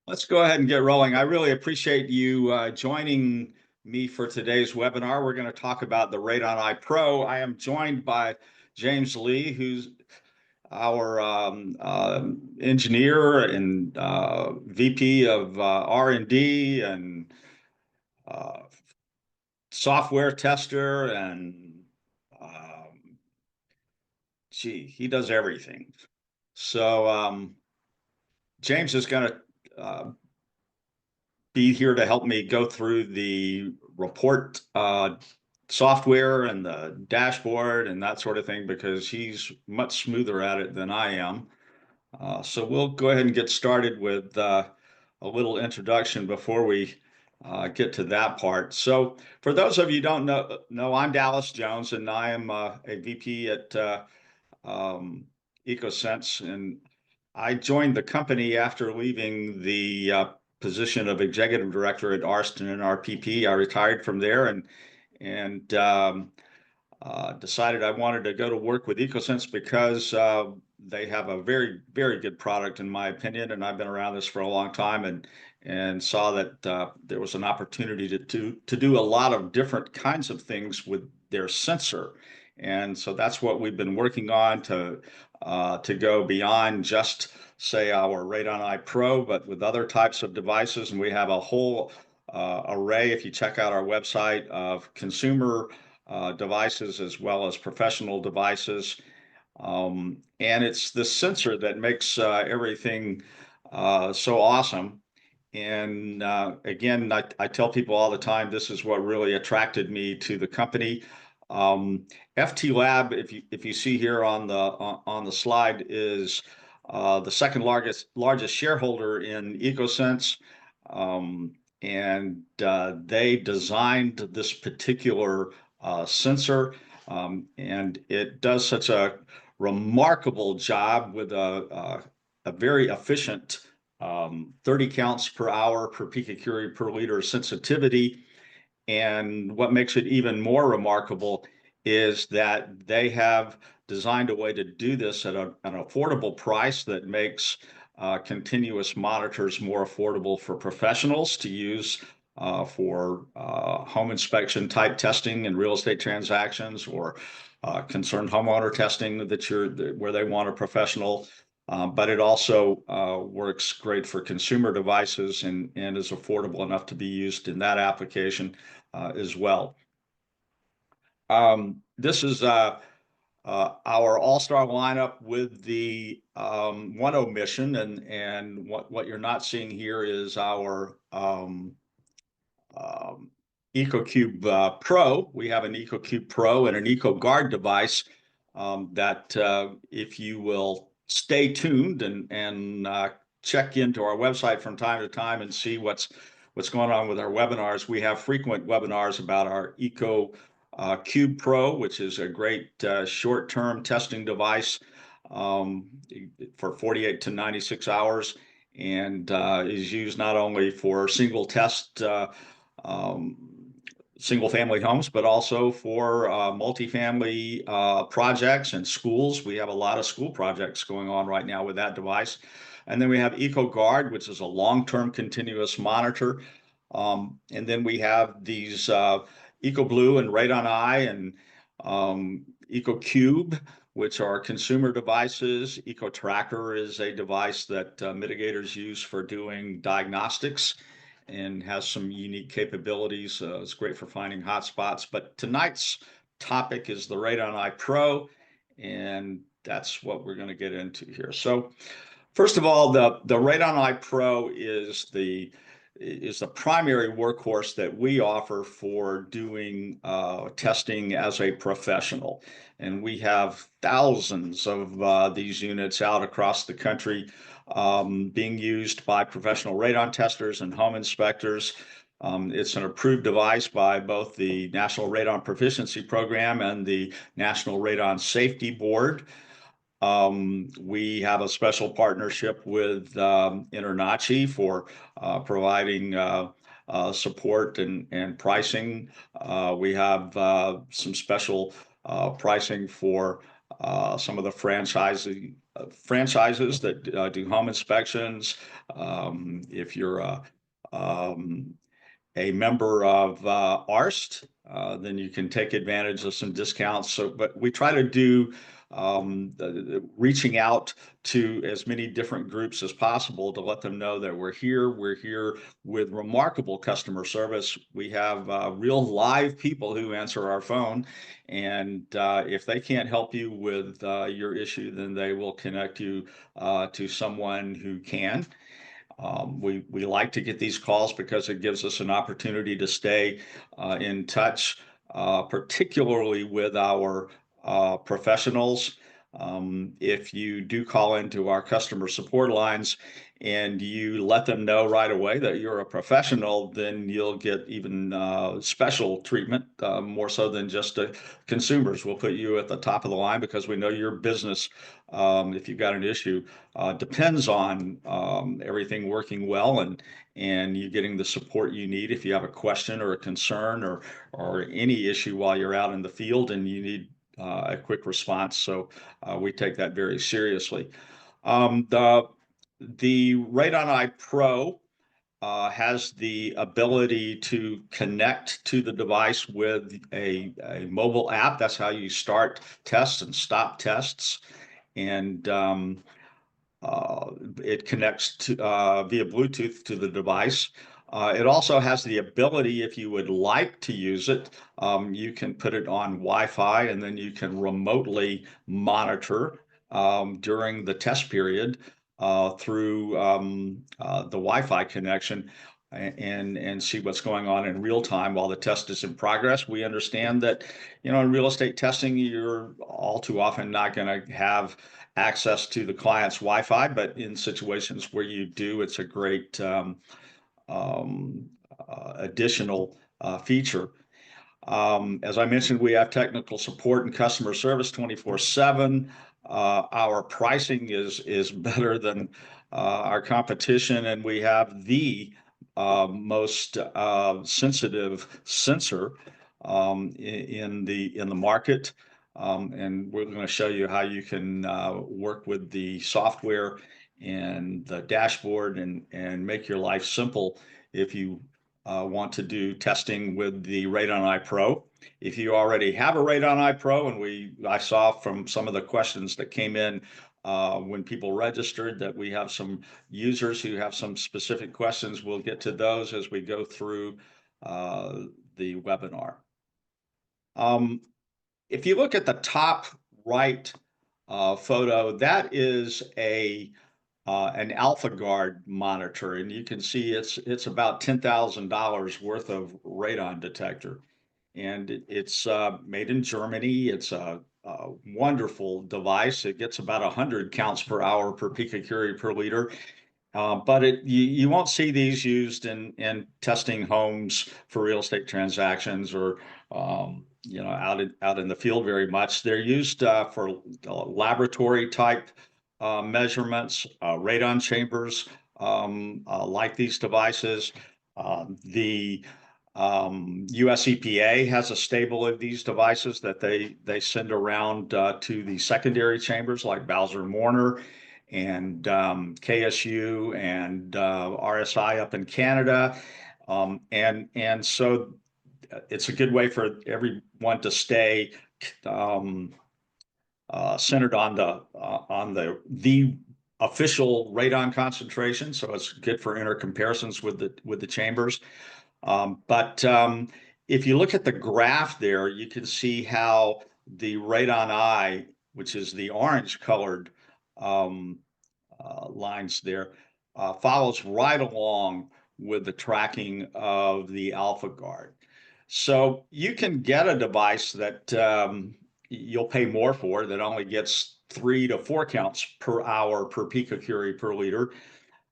Let's go ahead and get rolling. I really appreciate you joining me for today's webinar. We're going to talk about the RadonEye Pro. I am joined by James Lee, who's our engineer and VP of R&D and uh, software tester, and gee, he does everything. So James is going to be here to help me go through the report software and the dashboard and that sort of thing, because he's much smoother at it than I am. So we'll go ahead and get started with a little introduction before we get to that part. So for those of you who don't know, I'm Dallas Jones, and I am a VP at Ecosense, and I joined the company after leaving the position of executive director at AARST and NRPP. I retired from there and decided I wanted to go to work with Ecosense because they have a very, very good product, in my opinion. And I've been around this for a long time, and saw that there was an opportunity to do a lot of different kinds of things with their sensor. And so that's what we've been working on to go beyond just, say, our RadonEye Pro, but with other types of devices. And we have a whole array, if you check out our website, of consumer devices as well as professional devices. And it's the sensor that makes everything so awesome. And again, I tell people all the time, this is what really attracted me to the company. FT Lab, if you see here on the slide, is the second largest shareholder in Ecosense, and they designed this particular sensor, and it does such a remarkable job with a very efficient 30 counts per hour per picocurie per liter sensitivity. And what makes it even more remarkable is that they have designed a way to do this at an affordable price that makes continuous monitors more affordable for professionals to use for home inspection type testing and real estate transactions, or concerned homeowner testing where they want a professional. But it also works great for consumer devices, and is affordable enough to be used in that application as well. This is our all-star lineup with the 1.0 mission, and what you're not seeing here is our EcoCube Pro. We have an EcoCube Pro and an EcoGuard device that if you will stay tuned and check into our website from time to time and see what's going on with our webinars. We have frequent webinars about our EcoCube Pro, which is a great short-term testing device for 48 to 96 hours, and is used not only for single family homes, but also for multifamily projects and schools. We have a lot of school projects going on right now with that device. And then we have EcoGuard, which is a long-term continuous monitor. And then we have these EcoBlue and RadonEye and EcoCube, which are consumer devices. EcoTracker is a device that mitigators use for doing diagnostics and has some unique capabilities. It's great for finding hotspots. But tonight's topic is the RadonEye Pro, and that's what we're going to get into here. So first of all, the RadonEye Pro is the primary workhorse that we offer for doing testing as a professional. And we have thousands of these units out across the country being used by professional radon testers and home inspectors. It's an approved device by both the National Radon Proficiency Program and the National Radon Safety Board. We have a special partnership with NRPP for providing support and pricing. We have some special pricing for some of the franchisee franchises that do home inspections. If you're a member of AARST, then you can take advantage of some discounts. So, but we try to do reaching out to as many different groups as possible to let them know that we're here. We're here with remarkable customer service. We have real live people who answer our phone, and if they can't help you with your issue, then they will connect you to someone who can. We like to get these calls because it gives us an opportunity to stay in touch, particularly with our professionals. If you do call into our customer support lines and you let them know right away that you're a professional, then you'll get even special treatment, more so than just consumers. We'll put you at the top of the line because we know your business, if you've got an issue, depends on everything working well and you getting the support you need if you have a question or a concern or any issue while you're out in the field and you need a quick response. So we take that very seriously. The RadonEye Pro has the ability to connect to the device with a mobile app. That's how you start tests and stop tests. And it connects to, via Bluetooth to the device. It also has the ability, if you would like to use it, you can put it on Wi-Fi and then you can remotely monitor during the test period through the Wi-Fi connection and see what's going on in real time while the test is in progress. We understand that, you know, in real estate testing, you're all too often not going to have access to the client's Wi-Fi, but in situations where you do, it's a great additional feature. As I mentioned, we have technical support and customer service 24/7. Our pricing is better than our competition, and we have the most sensitive sensor in the market. And we're going to show you how you can work with the software and the dashboard and make your life simple if you want to do testing with the RadonEye Pro. If you already have a RadonEye Pro, and I saw from some of the questions that came in when people registered that we have some users who have some specific questions. We'll get to those as we go through the webinar. If you look at the top right photo, that is an AlphaGuard monitor, and you can see it's about $10,000 worth of radon detector, and it's made in Germany. It's a wonderful device. It gets about 100 counts per hour per picocurie per liter. But you won't see these used in testing homes for real estate transactions or you know, out in the field very much. They're used for laboratory type measurements, radon chambers like these devices. The US EPA has a stable of these devices that they send around to the secondary chambers like Bowser-Warner and KSU and RSI up in Canada. And so it's a good way for everyone to stay centered on the official radon concentration. So it's good for comparisons with the chambers. But if you look at the graph there, you can see how the RadonEye, which is the orange colored lines there, follows right along with the tracking of the AlphaGuard. So you can get a device that you'll pay more for that only gets 3 to 4 counts per hour per picocurie per liter.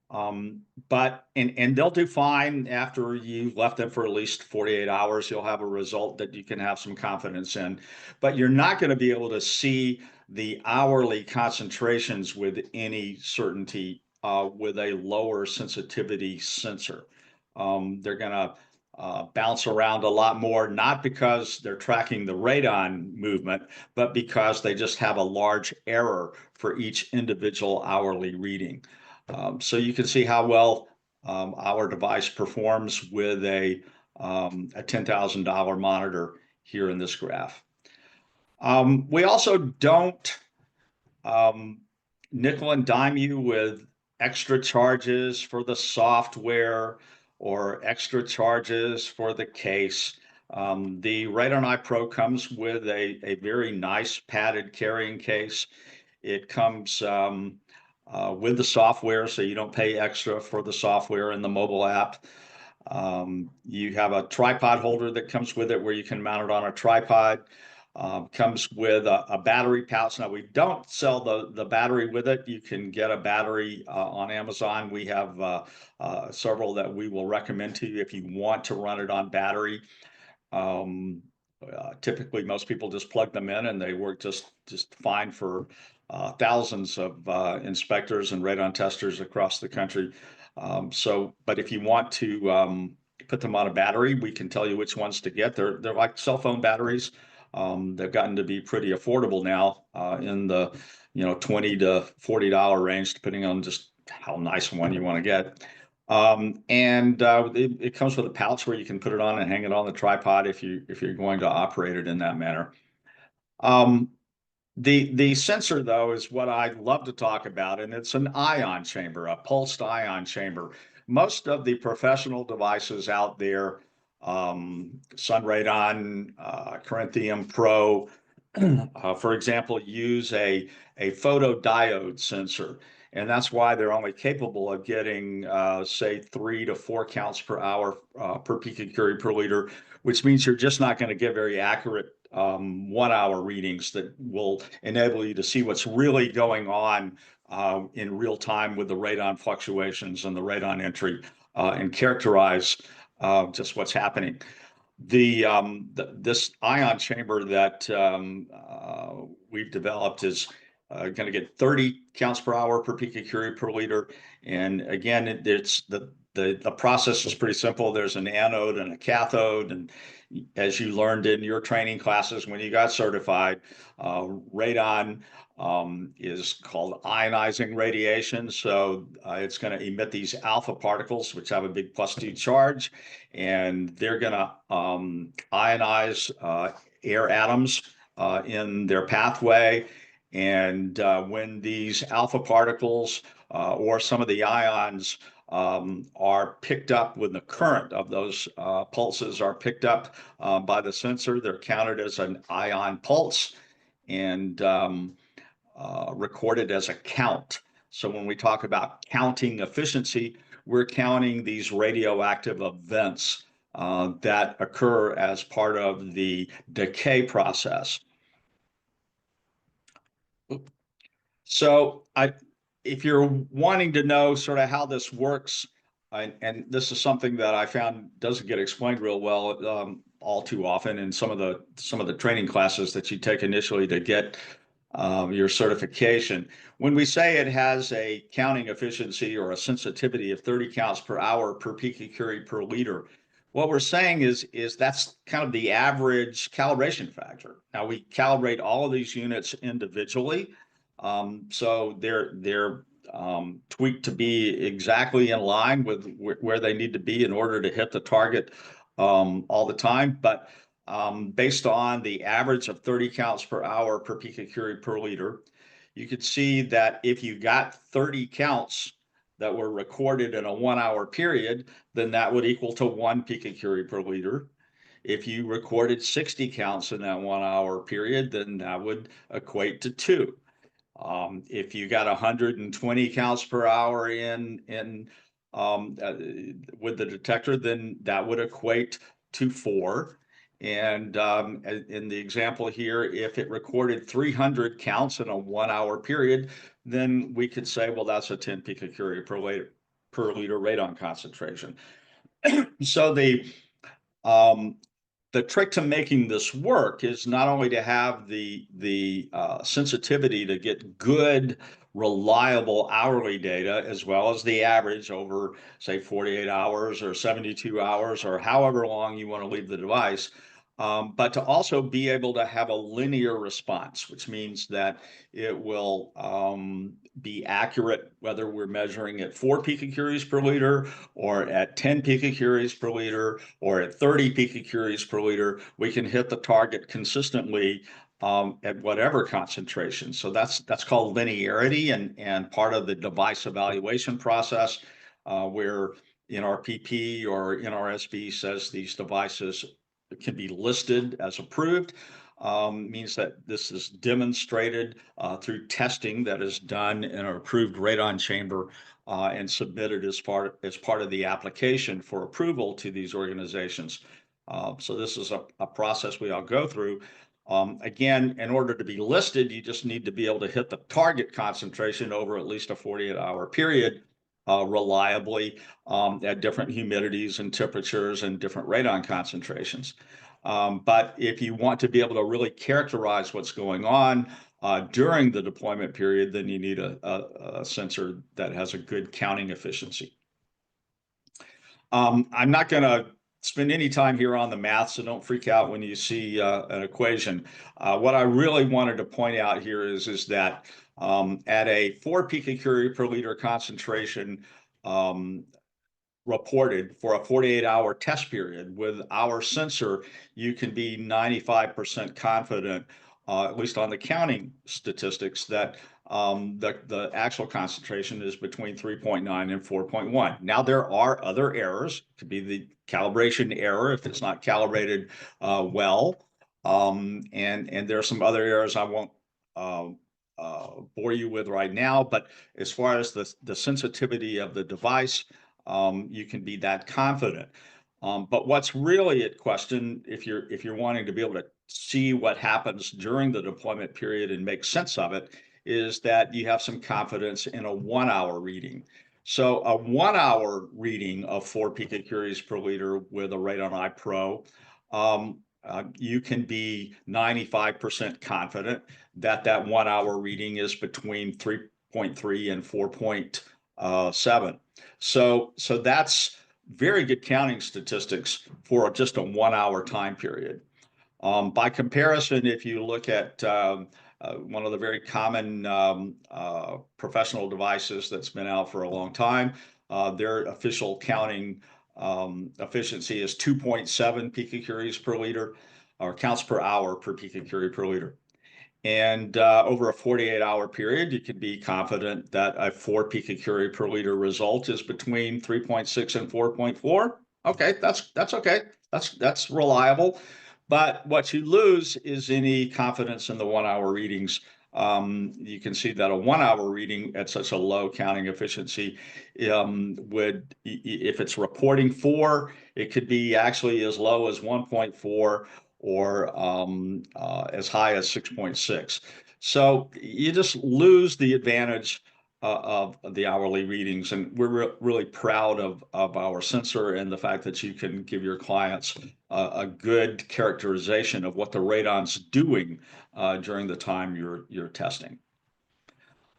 But they'll do fine after you've left them for at least 48 hours. You'll have a result that you can have some confidence in, but you're not going to be able to see the hourly concentrations with any certainty with a lower sensitivity sensor. They're going to bounce around a lot more, not because they're tracking the radon movement, but because they just have a large error for each individual hourly reading. So you can see how well our device performs with a $10,000 monitor here in this graph. We also don't nickel and dime you with extra charges for the software or extra charges for the case. The RadonEye Pro comes with a very nice padded carrying case. It comes with the software, so you don't pay extra for the software in the mobile app. You have a tripod holder that comes with it where you can mount it on a tripod. Comes with a battery pouch. Now, we don't sell the battery with it. You can get a battery on Amazon. We have several that we will recommend to you if you want to run it on battery. Typically, most people just plug them in and they work just fine for thousands of inspectors and radon testers across the country. But if you want to put them on a battery, we can tell you which ones to get. They're like cell phone batteries. They've gotten to be pretty affordable now in the $20 to $40 range, depending on just how nice one you want to get. It comes with a pouch where you can put it on and hang it on the tripod if you're going to operate it in that manner. The sensor, though, is what I love to talk about, and it's an ion chamber, a pulsed ion chamber. Most of the professional devices out there, Sunradon, Corinthium Pro, for example, use a photodiode sensor. And that's why they're only capable of getting, say, 3 to 4 counts per hour per picocurie per liter, which means you're just not going to get very accurate 1-hour readings that will enable you to see what's really going on in real time with the radon fluctuations and the radon entry and characterize just what's happening. This ion chamber that we've developed is going to get 30 counts per hour per picocurie per liter. And again, it's the process is pretty simple. There's an anode and a cathode, and as you learned in your training classes when you got certified, radon is called ionizing radiation. So it's going to emit these alpha particles, which have a big +2 charge, and they're going to ionize air atoms in their pathway. And when these alpha particles or some of the ions are picked up, when the current of those pulses are picked up by the sensor, they're counted as an ion pulse and recorded as a count. So when we talk about counting efficiency, we're counting these radioactive events that occur as part of the decay process. So if you're wanting to know sort of how this works, and this is something that I found doesn't get explained real well all too often in some of the training classes that you take initially to get your certification. When we say it has a counting efficiency or a sensitivity of 30 counts per hour per picocurie per liter, what we're saying is that's kind of the average calibration factor. Now, we calibrate all of these units individually. So they're tweaked to be exactly in line with where they need to be in order to hit the target all the time. But based on the average of 30 counts per hour per picocurie per liter, you could see that if you got 30 counts that were recorded in a 1-hour period, then that would equal to 1 picocurie per liter. If you recorded 60 counts in that 1-hour period, then that would equate to 2. If you got 120 counts per hour with the detector, then that would equate to 4. And in the example here, if it recorded 300 counts in a 1-hour period, then we could say, well, that's a 10 picocurie per liter radon concentration. So the trick to making this work is not only to have the sensitivity to get good reliable hourly data as well as the average over, say, 48 hours or 72 hours or however long you want to leave the device. But to also be able to have a linear response, which means that it will be accurate whether we're measuring at 4 picocuries per liter or at 10 picocuries per liter or at 30 picocuries per liter. We can hit the target consistently at whatever concentration. So that's called linearity, and part of the device evaluation process where NRPP or NRSB says these devices can be listed as approved. Means that this is demonstrated through testing that is done in an approved radon chamber and submitted as part of the application for approval to these organizations. So this is a process we all go through. Again, in order to be listed, you just need to be able to hit the target concentration over at least a 48-hour period reliably at different humidities and temperatures and different radon concentrations. But if you want to be able to really characterize what's going on during the deployment period, then you need a sensor that has a good counting efficiency. I'm not going to spend any time here on the math, so don't freak out when you see an equation. What I really wanted to point out here is that at a 4 picocurie per liter concentration reported for a 48-hour test period with our sensor, you can be 95% confident, at least on the counting statistics, that the actual concentration is between 3.9 and 4.1. Now, there are other errors. It could be the calibration error if it's not calibrated well. And there are some other errors I won't bore you with right now. But as far as the sensitivity of the device, you can be that confident. But what's really at question, if you're wanting to be able to see what happens during the deployment period and make sense of it, is that you have some confidence in a 1-hour reading. So a 1-hour reading of 4 picocuries per liter with a RadonEye Pro, you can be 95% confident that 1-hour reading is between 3.3 and 4.7. So that's very good counting statistics for just a 1-hour time period. By comparison, if you look at one of the very common professional devices that's been out for a long time, their official counting efficiency is 2.7 picocuries per liter, or counts per hour per picocurie per liter. And over a 48-hour period, you can be confident that a 4 picocurie per liter result is between 3.6 and 4.4. Okay, that's okay. That's reliable. But what you lose is any confidence in the 1-hour readings. You can see that a 1-hour reading at such a low counting efficiency would, if it's reporting 4, it could be actually as low as 1.4 or as high as 6.6. So you just lose the advantage of the hourly readings. And we're really proud of our sensor and the fact that you can give your clients a good characterization of what the radon's doing during the time you're testing.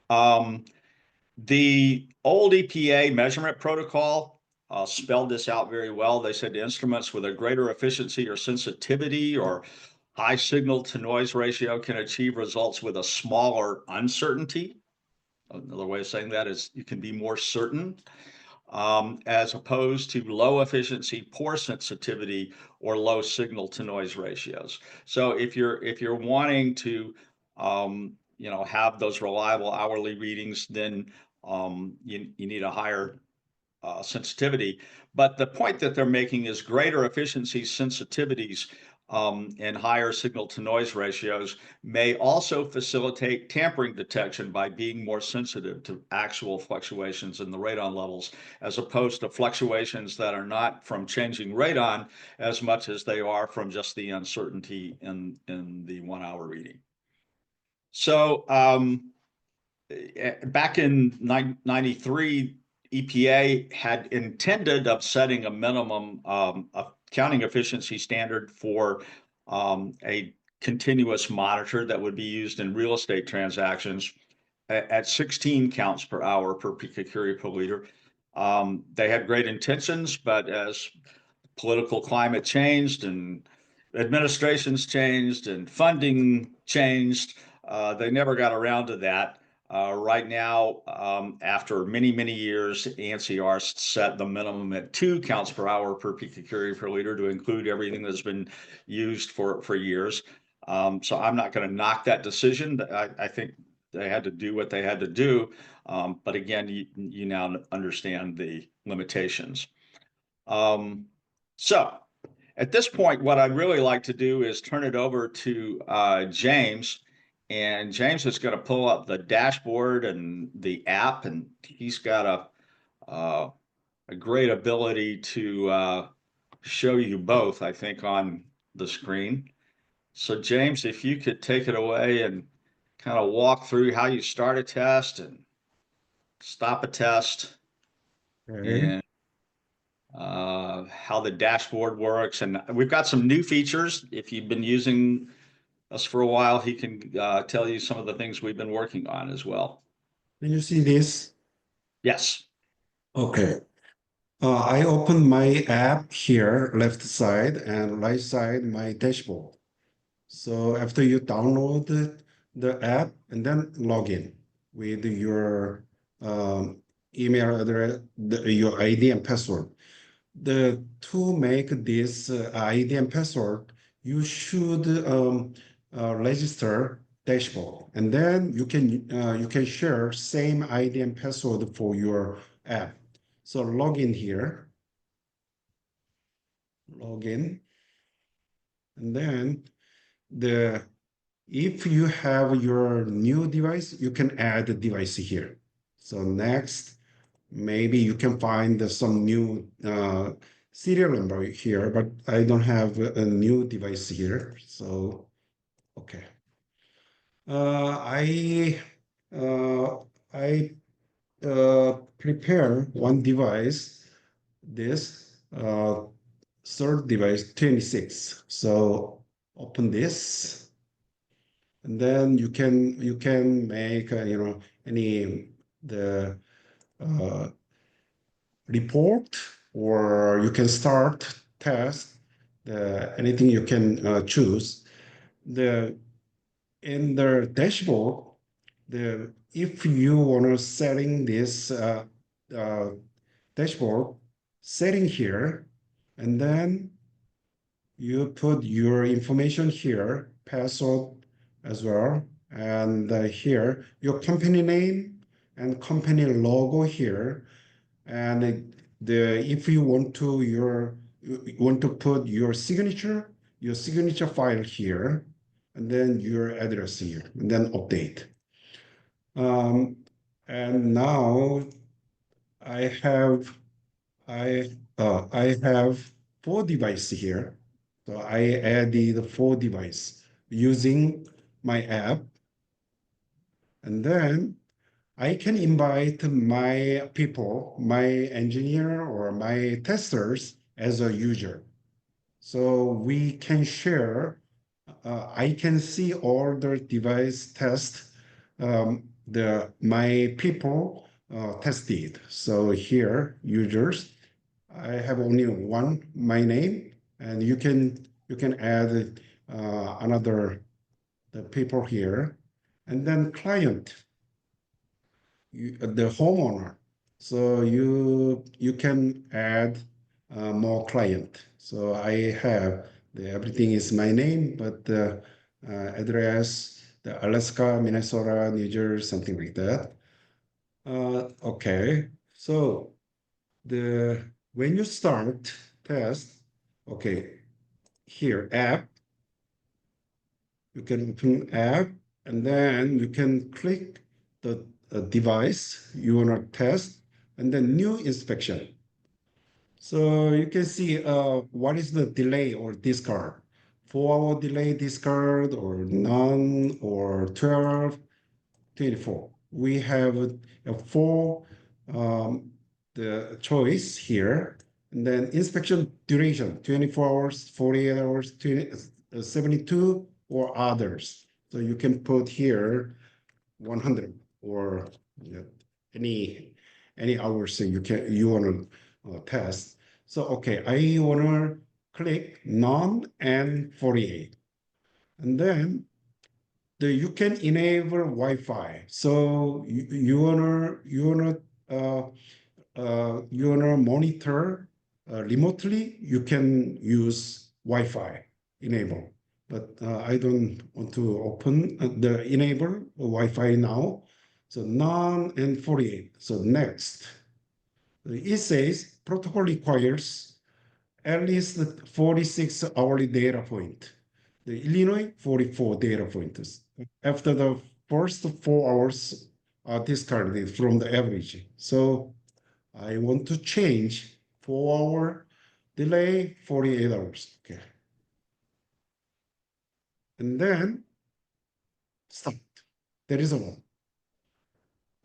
The old EPA measurement protocol spelled this out very well. They said instruments with a greater efficiency or sensitivity or high signal to noise ratio can achieve results with a smaller uncertainty. Another way of saying that is you can be more certain, as opposed to low efficiency, poor sensitivity, or low signal to noise ratios. So if you're wanting to have those reliable hourly readings, then you need a higher sensitivity. But the point that they're making is greater efficiency sensitivities and higher signal to noise ratios may also facilitate tampering detection by being more sensitive to actual fluctuations in the radon levels, as opposed to fluctuations that are not from changing radon as much as they are from just the uncertainty in the 1-hour reading. So back in 93, EPA had intended of setting a minimum counting efficiency standard for a continuous monitor that would be used in real estate transactions. at 16 counts per hour per picocurie per liter. They had great intentions, but as political climate changed and administrations changed and funding changed, they never got around to that. Right now, after many, many years, ANSI set the minimum at 2 counts per hour per picocurie per liter to include everything that's been used for years. So I'm not going to knock that decision. I think they had to do what they had to do. But again, you now understand the limitations. So at this point, what I'd really like to do is turn it over to James. And James is going to pull up the dashboard and the app, and he's got a great ability to show you both, I think, on the screen. So James, if you could take it away and kind of walk through how you start a test and stop a test Okay. and how the dashboard works. And we've got some new features. If you've been using us for a while, he can tell you some of the things we've been working on as well. Can you see this? Yes. Okay. I open my app here, left side, and right side, my dashboard. So after you download the app and then log in with your um, email address, your ID and password. To make this ID and password, you should register dashboard, and then you can share same ID and password for your app. So log in here, log in, and then the if you have your new device, you can add a device here. So next, maybe you can find some new serial number here, but I don't have a new device here. So, okay. I I prepare one device, this third device, 26. So open this, and then you can make any the uh, report, or you can start test anything you can choose. The In the dashboard, the if you want to setting this uh, dashboard setting here, and then you put your information here, password as well, and here your company name and company logo here, and the if you want to you want to put your signature file here, and then your address here, and then update. Um, and now I have I have 4 devices here. So I added 4 devices using my app, and then I can invite my people, my engineer or my testers as a user. So we can share, I can see all the device test my people tested. So here, users, I have only one, my name, and you can add another the people here, and then client, the homeowner. So you can add more client. So I have everything is my name, but the address, the Alaska, Minnesota, New Jersey, something like that. Okay, so the when you start test, okay, here app, you can open app, and then you can click the device you want to test, and then new inspection. So you can see what is the delay or discard. 4 hour delay discard, or none, or 12, 24. We have a 4 um, the choice here. And then inspection duration, 24 hours, 48 hours, 72, or others. So you can put here 100 or any hours that you want to test. So okay, I want to click none and 48, and then you can enable Wi-Fi. So you wanna monitor remotely. You can use Wi-Fi enable, but I don't want to open the enable Wi-Fi now. So none and 48. So next, it says protocol requires at least 46 hourly data point. The Illinois, 44 data points. After the first 4 hours are discarded from the average. So I want to change 4 hour delay, 48 hours. Okay. And then start. There is all.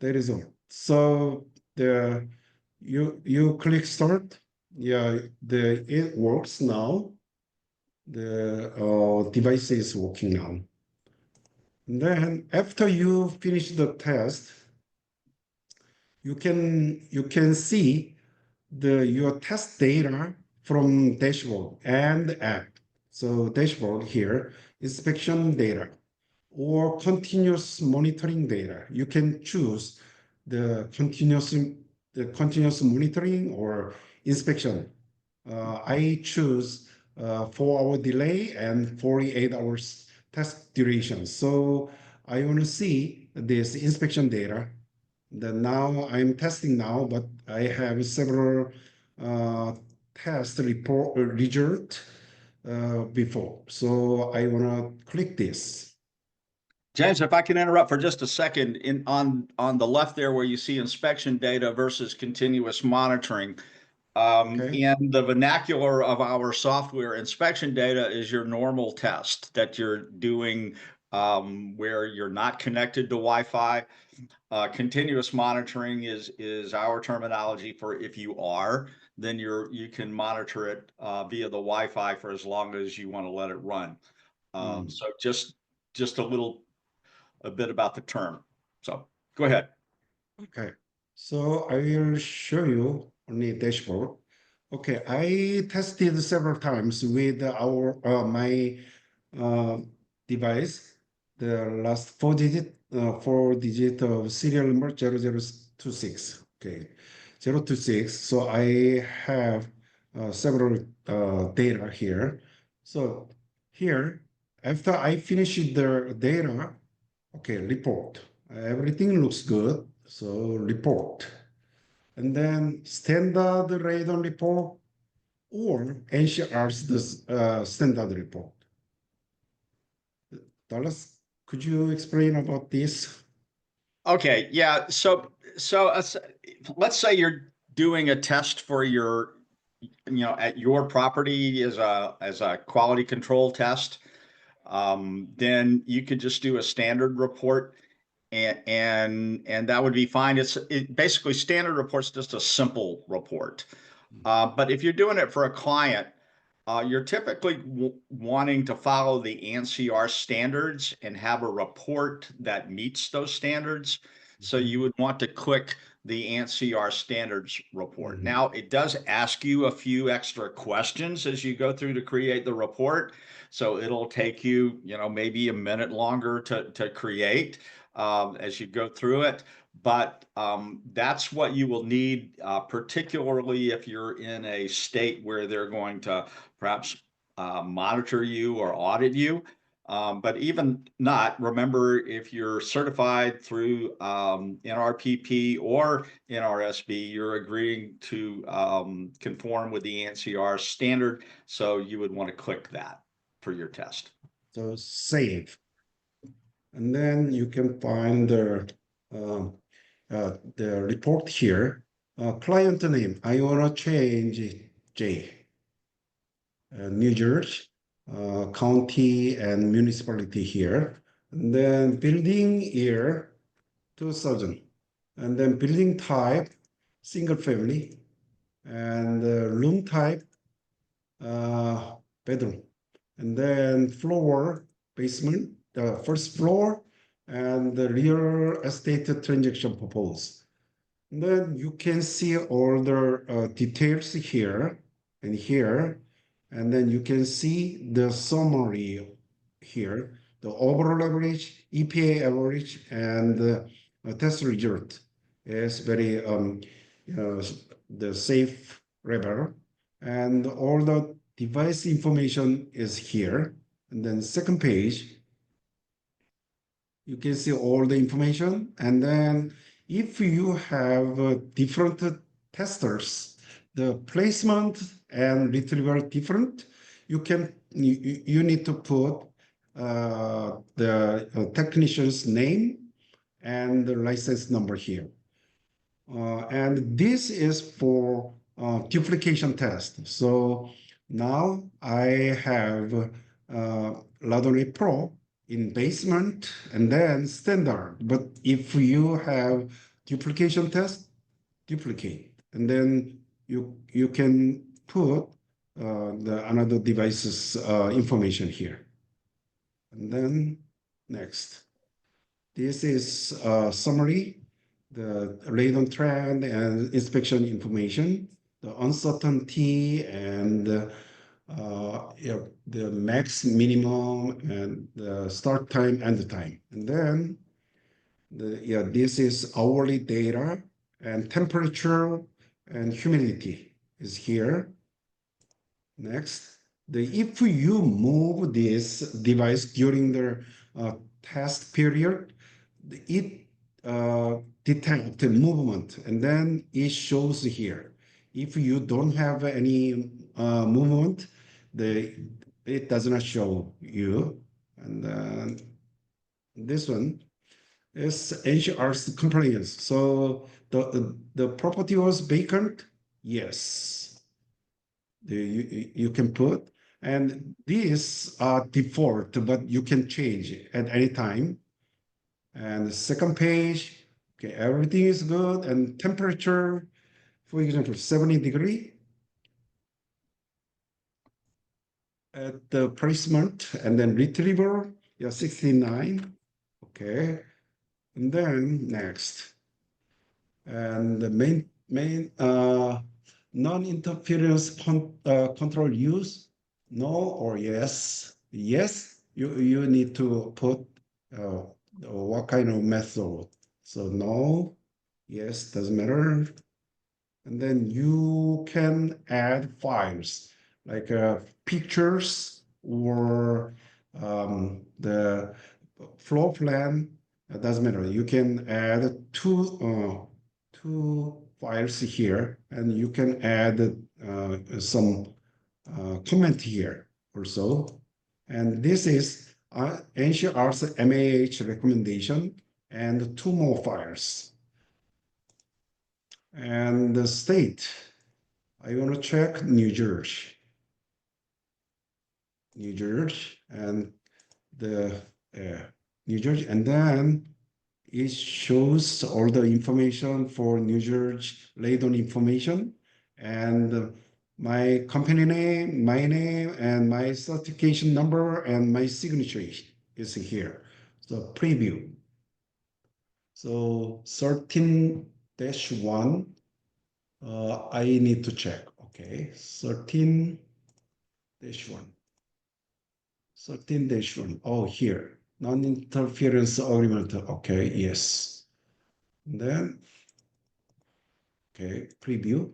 There is all. So the you click start. Yeah, it works now. The device is working now. And then after you finish the test, you can see your test data from dashboard and app. So dashboard here, inspection data or continuous monitoring data. You can choose the continuous monitoring or inspection. I choose 4 hour delay and 48 hours test duration. So I want to see this inspection data. Then now I'm testing now, but I have several uh, test report result before. So I want to click this. James, if I can interrupt for just a second, on the left there where you see inspection data versus continuous monitoring, Okay. in the vernacular of our software, inspection data is your normal test that you're doing where you're not connected to Wi-Fi. Continuous monitoring is our terminology for if you are, then you can monitor it via the Wi-Fi for as long as you want to let it run. Mm. So just a bit about the term. So go ahead. Okay. So I will show you on the dashboard. Okay, I tested several times with my uh, device, the last four digit of serial number 0026. Okay, 026. So I have several data here. So here, after I finish the data, okay, report. Everything looks good. So report. And then standard radon report or NCR's the standard report. Dallas, could you explain about this? Okay, yeah. So let's say you're doing a test for at your property as a quality control test. Then you could just do a standard report, and that would be fine. Basically standard report's just a simple report. But if you're doing it for a client, you're typically wanting to follow the ANSI standards and have a report that meets those standards. So Mhm. you would want to click the ANSI standards report. Mhm. Now, it does ask you a few extra questions as you go through to create the report. So it'll take you, maybe a minute longer to create as you go through it. But that's what you will need, particularly if you're in a state where they're going to perhaps monitor you or audit you. But even not, remember if you're certified through NRPP or NRSB, you're agreeing to conform with the ANSI standard. So you would want to click that for your test. So save. And then you can find the report here. Client name, I want to change J. New Jersey, county and municipality here. And then building year 2000. And then building type, single family. And room type, bedroom. And then floor, basement, the first floor. and the real estate transaction proposed. Then you can see all the details here and here, and then you can see the summary here, the overall average, EPA average, and test result is very the safe level, and all the device information is here. And then second page, you can see all the information. And then if you have different testers, the placement and retrieval different, you need to put the technician's name and the license number here. And this is for duplication test. So now I have RadonEye Pro in basement and then standard. But if you have duplication test, duplicate, and then you can put the another device's information here. And then next, this is a summary, the radon trend and inspection information, the uncertainty and yeah, the max, minimum, and the start time, end time. And then this is hourly data and temperature and humidity is here. Next, if you move this device during the test period, it detects the movement and then it shows here. If you don't have any movement, it does not show you. And then this one is NRSB-compliant. So the property was vacant, yes. You can put, and these are default, but you can change at any time. And the second page, okay, everything is good. And temperature, for example, 70 degree at the placement, and then retrieval, yeah, 69. Okay. And then next. And the main non-interference control use, no or yes. Yes, you need to put what kind of method. So no, yes, doesn't matter. And then you can add files like pictures or the floor plan. It doesn't matter. You can add two files here, and you can add some comment here also. And this is NRSB MAH recommendation and two more files. And the state, I want to check New Jersey. New Jersey and the New Jersey, and then it shows all the information for New Jersey radon information and my company name, my name, and my certification number and my signature is here. So preview. So 13-1, I need to check. Okay, 13-1. 13-1. Oh, here. Non-interference agreement. Okay, yes. And then, okay, preview.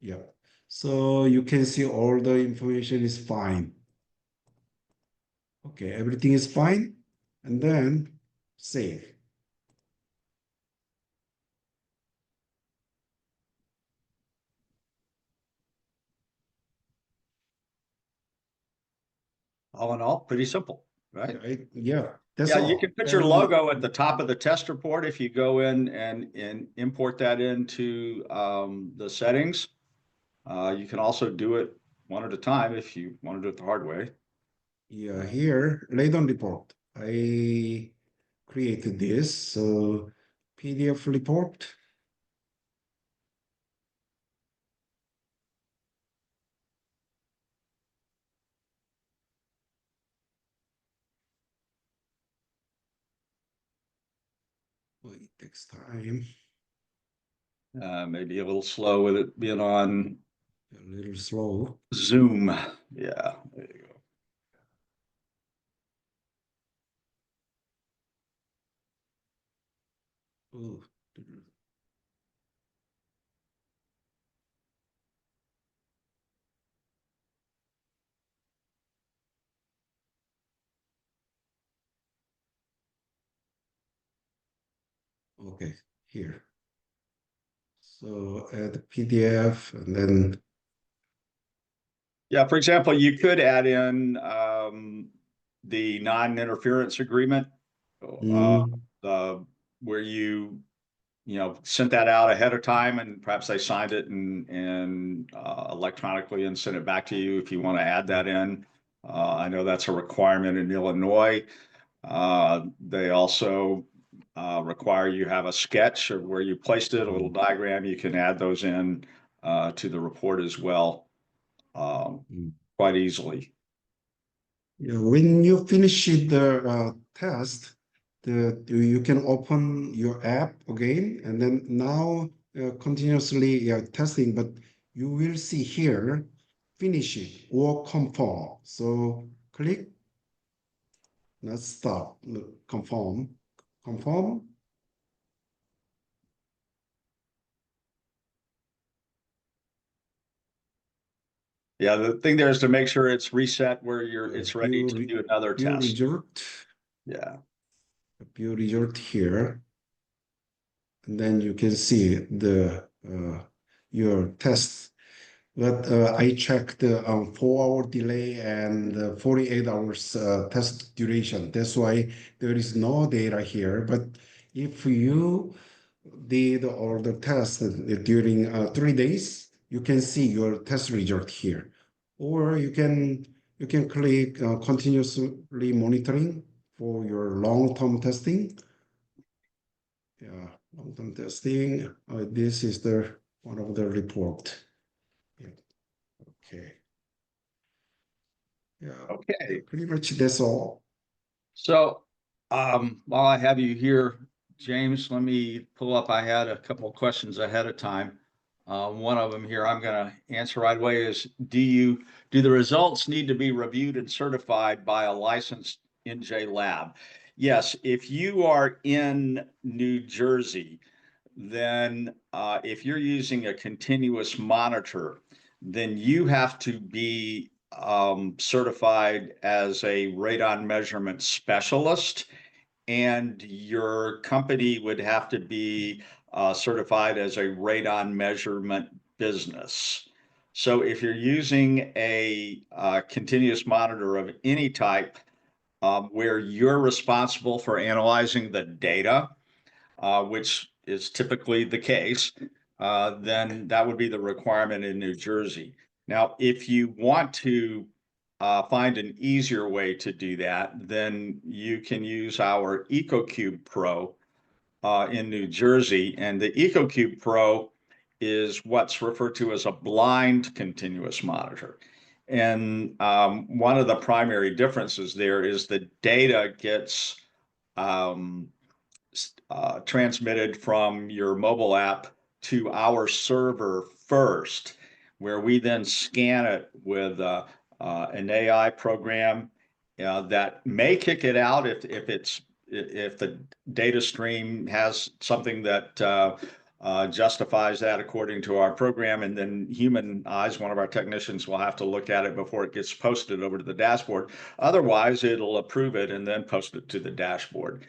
Yeah. So you can see all the information is fine. Okay, everything is fine. And then save. All in all, pretty simple, right? Yeah, that's Yeah, you all. can put your And logo at the top of the test report if you go in and import that into the settings. You can also do it one at a time if you want to do it the hard way. yeah, here, radon report. I created this. So PDF report. Oh, it takes time. Maybe a little slow with it being on A little slow. Zoom. Yeah, there you go. Oh. Okay, here. So add PDF and then Yeah, for example, you could add in the non-interference agreement, uh, mm, where you know, sent that out ahead of time and perhaps they signed it and electronically and sent it back to you if you want to add that in. I know that's a requirement in Illinois. They also require you have a sketch of where you placed it, a little diagram. You can add those in to the report as well, mm. quite easily. Yeah, when you finish the test, you can open your app again, and then now continuously testing. But you will see here, finish it or confirm. So click, not stop, confirm, confirm. Yeah, the thing there is to make sure it's reset where it's ready View, to do another view test. result, Yeah. view result here, and then you can see the your test. But I checked 4 hour delay and 48 hours test duration. That's why there is no data here. But if you did all the tests during 3 days, you can see your test result here. Or you can click continuously monitoring for your long-term testing. Yeah, long-term testing. This is the one of the report. Yeah. Okay. Yeah, Okay. pretty much that's all. So, while I have you here, James, let me pull up. I had a couple of questions ahead of time. One of them here I'm going to answer right away is, do the results need to be reviewed and certified by a licensed NJ lab? Yes, if you are in New Jersey, then if you're using a continuous monitor, then you have to be certified as a radon measurement specialist, and your company would have to be certified as a radon measurement business. So if you're using a continuous monitor of any type, where you're responsible for analyzing the data, which is typically the case, then that would be the requirement in New Jersey. Now, if you want to find an easier way to do that, then you can use our EcoCube Pro in New Jersey. And the EcoCube Pro is what's referred to as a blind continuous monitor. And one of the primary differences there is the data gets um, transmitted from your mobile app to our server first, where we then scan it with an AI program that may kick it out if the data stream has something that justifies that according to our program, and then human eyes, one of our technicians will have to look at it before it gets posted over to the dashboard. Otherwise, it'll approve it and then post it to the dashboard.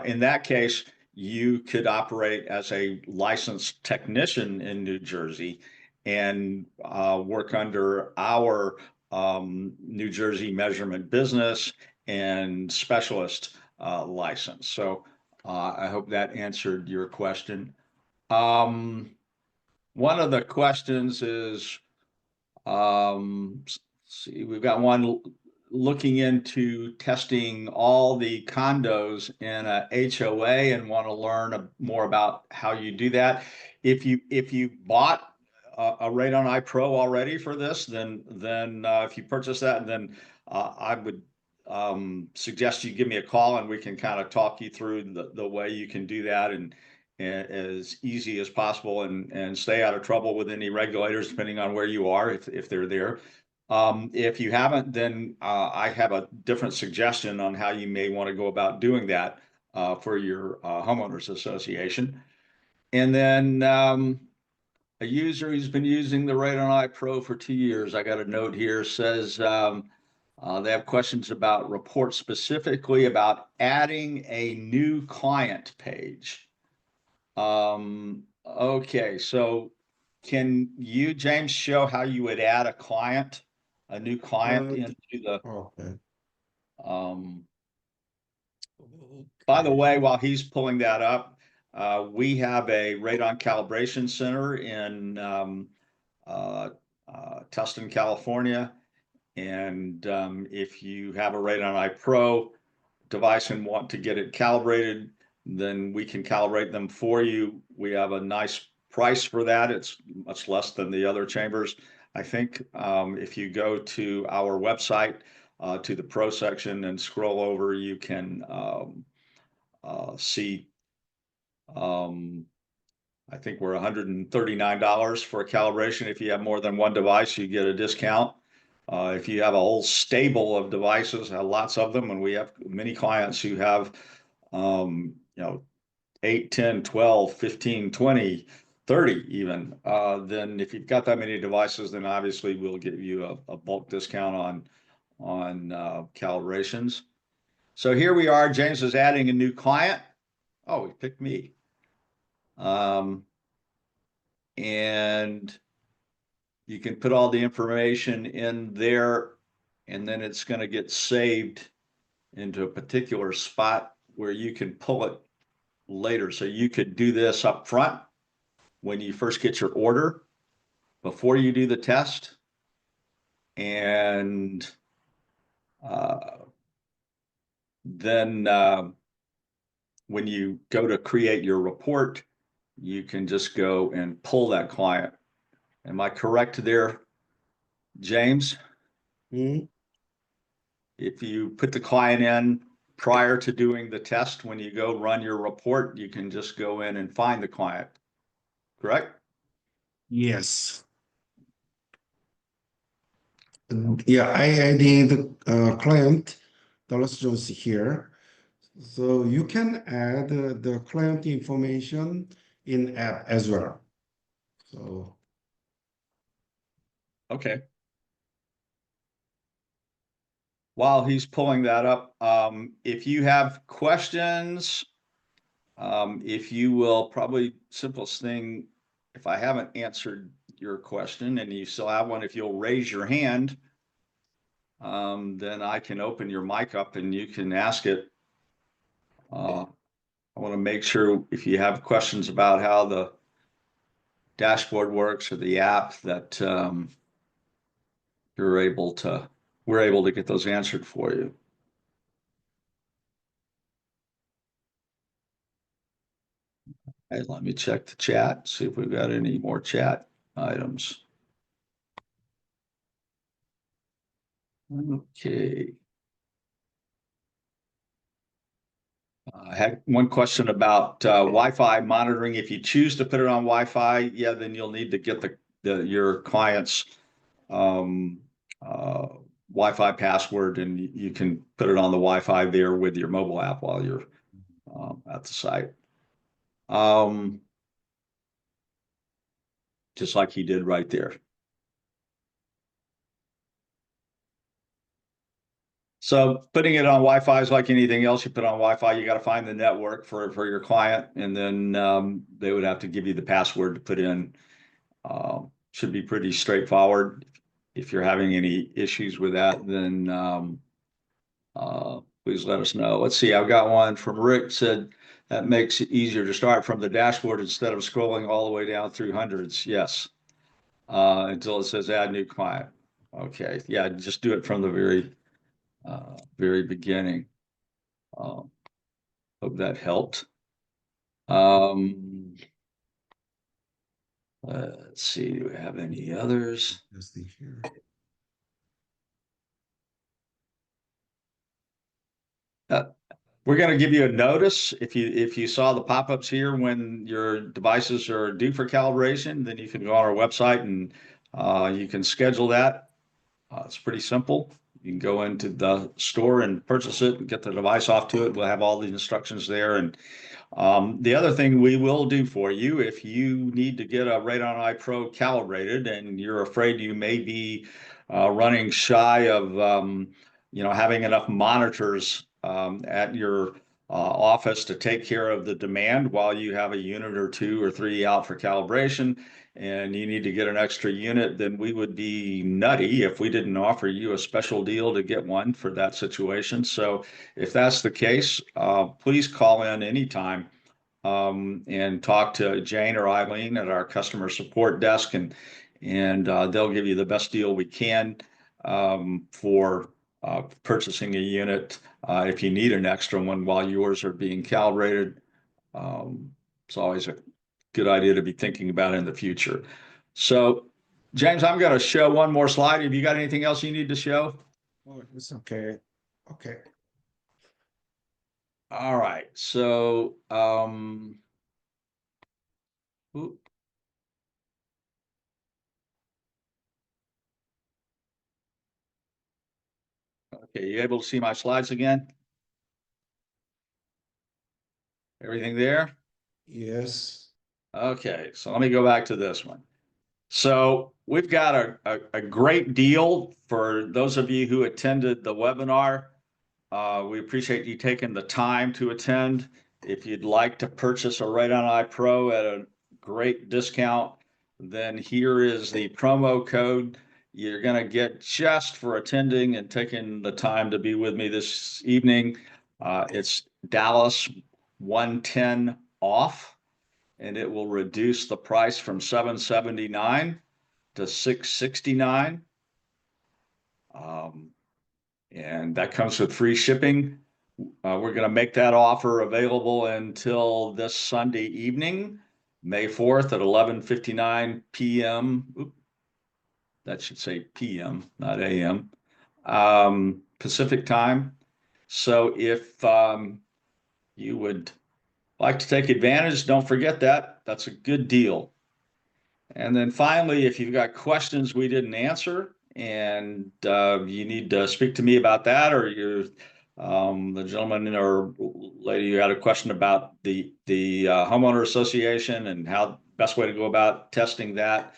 In that case, you could operate as a licensed technician in New Jersey and work under our New Jersey measurement business and specialist license. So I hope that answered your question. One of the questions is, see, we've got one looking into testing all the condos in a HOA and want to learn more about how you do that. If you bought a RadonEye Pro already for this, then if you purchase that, then I would suggest you give me a call and we can kind of talk you through the way you can do that and as easy as possible and stay out of trouble with any regulators, depending on where you are, if they're there. If you haven't, then I have a different suggestion on how you may want to go about doing that for your homeowners association. And then a user who's been using the RadonEye Pro for 2 years, I got a note here, says they have questions about reports, specifically about adding a new client page. Okay, so can you, James, show how you would add a new client into the, Okay. um, by the way, while he's pulling that up, we have a radon calibration center in Tustin, California. And if you have a RadonEye Pro device and want to get it calibrated, then we can calibrate them for you. We have a nice price for that. It's much less than the other chambers. I think if you go to our website, to the Pro section and scroll over, you can see, I think we're $139 for a calibration. If you have more than one device, you get a discount. If you have a whole stable of devices, lots of them, and we have many clients who have, 8, 10, 12, 15, 20, 30 even, then if you've got that many devices, then obviously we'll give you a bulk discount on calibrations. So here we are. James is adding a new client. Oh, he picked me. And you can put all the information in there, and then it's going to get saved into a particular spot where you can pull it later. So you could do this up front when you first get your order, before you do the test. And then when you go to create your report, you can just go and pull that client. Am I correct there, James? Mm-hmm. If you put the client in prior to doing the test, when you go run your report, you can just go in and find the client, correct? Yes. Yeah, I added client Dallas Jones here. So you can add the client information in app as well. So Okay. While he's pulling that up, if you have questions, if you will, probably simplest thing, if I haven't answered your question and you still have one, if you'll raise your hand, then I can open your mic up and you can ask it. I want to make sure if you have questions about how the dashboard works or the app that we're able to get those answered for you. Hey, let me check the chat, see if we've got any more chat items. Okay. I had one question about Wi-Fi monitoring. If you choose to put it on Wi-Fi, yeah, then you'll need to get your client's Wi-Fi password, and you can put it on the Wi-Fi there with your mobile app while you're at the site. Just like he did right there. So putting it on Wi-Fi is like anything else you put on Wi-Fi. You got to find the network for your client, and then they would have to give you the password to put in. Should be pretty straightforward. If you're having any issues with that, then please let us know. Let's see. I've got one from Rick, said that makes it easier to start from the dashboard instead of scrolling all the way down through hundreds. Yes. Until it says add new client. Okay. Yeah. Just do it from the very beginning. Hope that helped. Let's see, do we have any others? let's see here. We're going to give you a notice if you saw the pop-ups here when your devices are due for calibration, then you can go on our website and you can schedule that. It's pretty simple. You can go into the store and purchase it and get the device off to it. We'll have all the instructions there. And the other thing we will do for you, if you need to get a RadonEye Pro calibrated and you're afraid you may be running shy of having enough monitors at your office to take care of the demand while you have a unit or two or three out for calibration, and you need to get an extra unit, then we would be nutty if we didn't offer you a special deal to get one for that situation. So if that's the case, please call in anytime and talk to Jane or Eileen at our customer support desk, and they'll give you the best deal we can for purchasing a unit if you need an extra one while yours are being calibrated. It's always a good idea to be thinking about in the future. So, James, I'm going to show one more slide. Have you got anything else you need to show? Oh, it's okay. Okay. All right. So, okay, you able to see my slides again? Everything there? Yes. Okay, so let me go back to this one. So we've got a great deal for those of you who attended the webinar. We appreciate you taking the time to attend. If you'd like to purchase a RadonEye Pro at a great discount, then here is the promo code you're going to get just for attending and taking the time to be with me this evening. It's Dallas 110 off, and it will reduce the price from $779 to $669. And that comes with free shipping. We're going to make that offer available until this Sunday evening, May 4th at 11:59 p.m. Oop, that should say p.m., not a.m. Pacific time. So if you would like to take advantage, don't forget that. That's a good deal. And then finally, if you've got questions we didn't answer and you need to speak to me about that, or you the gentleman or lady who had a question about the homeowner association and how best way to go about testing that,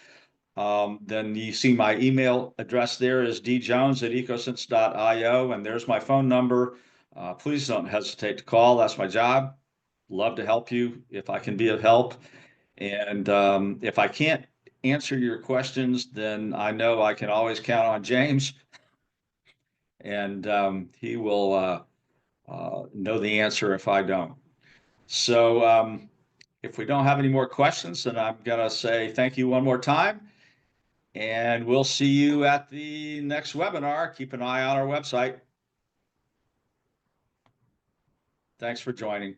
then you see my email address there is djones@ecosense.io, and there's my phone number. Please don't hesitate to call. That's my job. Love to help you if I can be of help. And if I can't answer your questions, then I know I can always count on James, and he will know the answer if I don't. So if we don't have any more questions, then I'm going to say thank you one more time, and we'll see you at the next webinar. Keep an eye on our website. Thanks for joining.